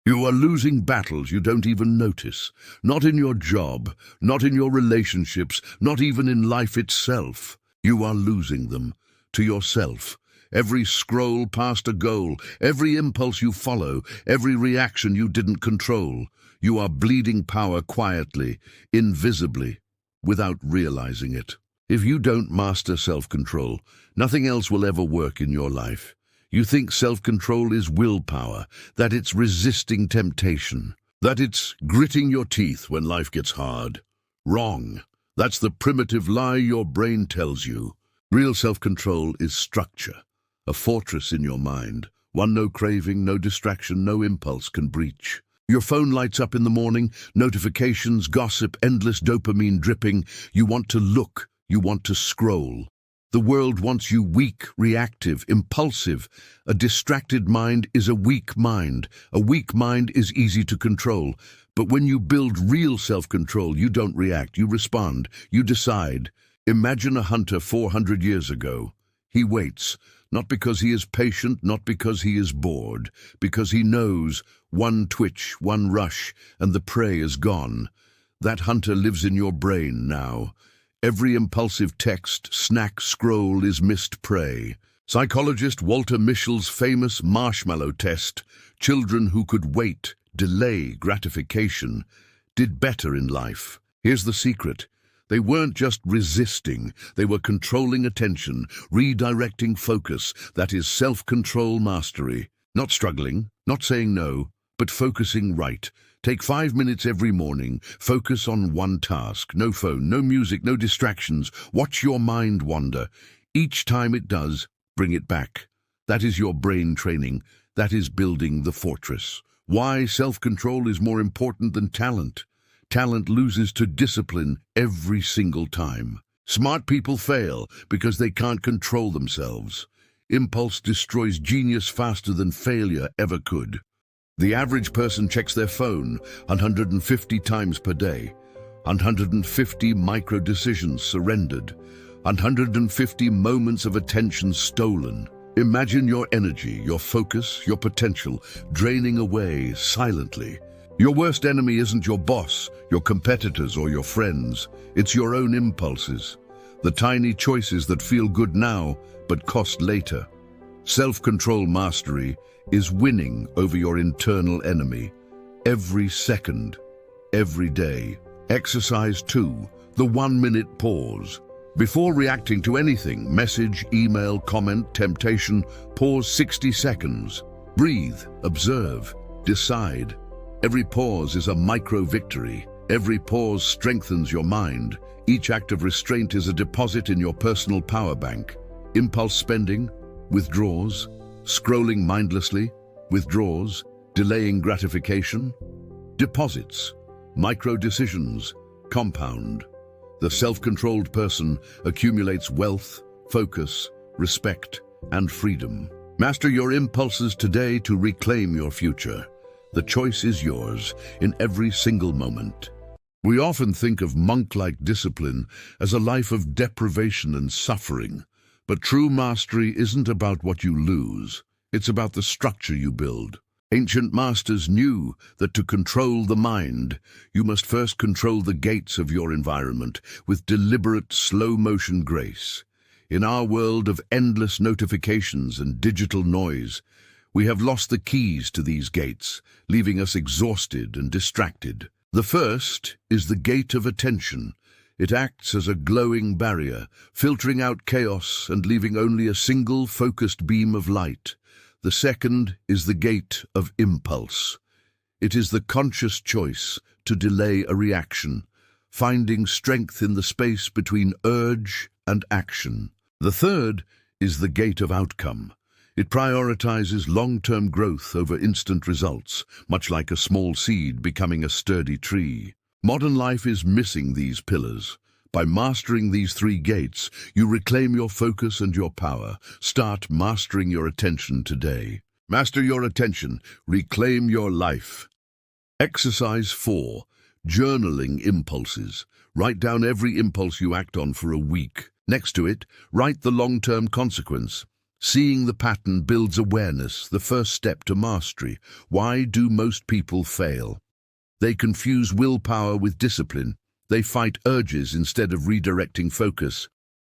You are losing battles you don't even notice. Not in your job, not in your relationships, not even in life itself. You are losing them to yourself. Every scroll past a goal, every impulse you follow, every reaction you didn't control. You are bleeding power quietly, invisibly, without realizing it. If you don't master self-control, nothing else will ever work in your life. You think self-control is willpower, that it's resisting temptation, that it's gritting your teeth when life gets hard. Wrong. That's the primitive lie your brain tells you. Real self-control is structure, a fortress in your mind, one no craving, no distraction, no impulse can breach. Your phone lights up in the morning, notifications, gossip, endless dopamine dripping. You want to look, you want to scroll. The world wants you weak, reactive, impulsive. A distracted mind is a weak mind. A weak mind is easy to control. But when you build real self-control, you don't react, you respond, you decide. Imagine a hunter 400 years ago. He waits, not because he is patient, not because he is bored, because he knows one twitch, one rush, and the prey is gone. That hunter lives in your brain now. Every impulsive text, snack, scroll is missed prey. Psychologist Walter Mischel's famous marshmallow test, children who could wait, delay gratification, did better in life. Here's the secret. They weren't just resisting, they were controlling attention, redirecting focus. That is self-control mastery. Not struggling, not saying no, but focusing right. Take 5 minutes every morning. Focus on one task. No phone, no music, no distractions. Watch your mind wander. Each time it does, bring it back. That is your brain training. That is building the fortress. Why self-control is more important than talent. Talent loses to discipline every single time. Smart people fail because they can't control themselves. Impulse destroys genius faster than failure ever could. The average person checks their phone 150 times per day. 150 micro-decisions surrendered. 150 moments of attention stolen. Imagine your energy, your focus, your potential draining away silently. Your worst enemy isn't your boss, your competitors, or your friends. It's your own impulses. The tiny choices that feel good now, but cost later. Self-control mastery is winning over your internal enemy. Every second, every day. Exercise 2, the 1-minute pause. Before reacting to anything, message, email, comment, temptation, pause 60 seconds. Breathe, observe, decide. Every pause is a micro-victory. Every pause strengthens your mind. Each act of restraint is a deposit in your personal power bank. Impulse spending, withdraws. Scrolling mindlessly, withdraws. Delaying gratification, deposits. Micro-decisions, compound. The self-controlled person accumulates wealth, focus, respect, and freedom. Master your impulses today to reclaim your future. The choice is yours in every single moment. We often think of monk-like discipline as a life of deprivation and suffering, but true mastery isn't about what you lose. It's about the structure you build. Ancient masters knew that to control the mind, you must first control the gates of your environment with deliberate, slow-motion grace. In our world of endless notifications and digital noise, we have lost the keys to these gates, leaving us exhausted and distracted. The first is the gate of attention. It acts as a glowing barrier, filtering out chaos and leaving only a single focused beam of light. The second is the gate of impulse. It is the conscious choice to delay a reaction, finding strength in the space between urge and action. The third is the gate of outcome. It prioritizes long-term growth over instant results, much like a small seed becoming a sturdy tree. Modern life is missing these pillars. By mastering these 3 gates, you reclaim your focus and your power. Start mastering your attention today. Master your attention. Reclaim your life. Exercise 4. Journaling impulses. Write down every impulse you act on for a week. Next to it, write the long-term consequence. Seeing the pattern builds awareness, the first step to mastery. Why do most people fail? They confuse willpower with discipline. They fight urges instead of redirecting focus.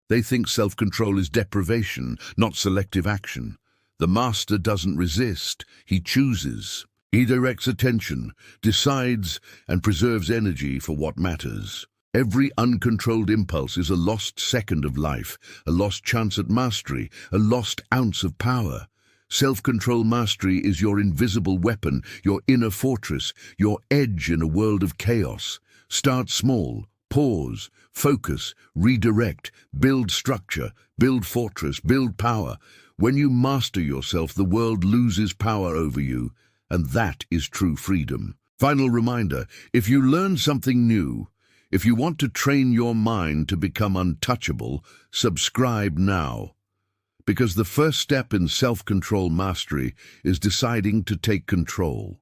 They think self-control is deprivation, not selective action. The master doesn't resist, he chooses. He directs attention, decides, and preserves energy for what matters. Every uncontrolled impulse is a lost second of life, a lost chance at mastery, a lost ounce of power. Self-control mastery is your invisible weapon, your inner fortress, your edge in a world of chaos. Start small, pause, focus, redirect, build structure, build fortress, build power. When you master yourself, the world loses power over you, and that is true freedom. Final reminder, if you learn something new, if you want to train your mind to become untouchable, subscribe now. Because the first step in self-control mastery is deciding to take control.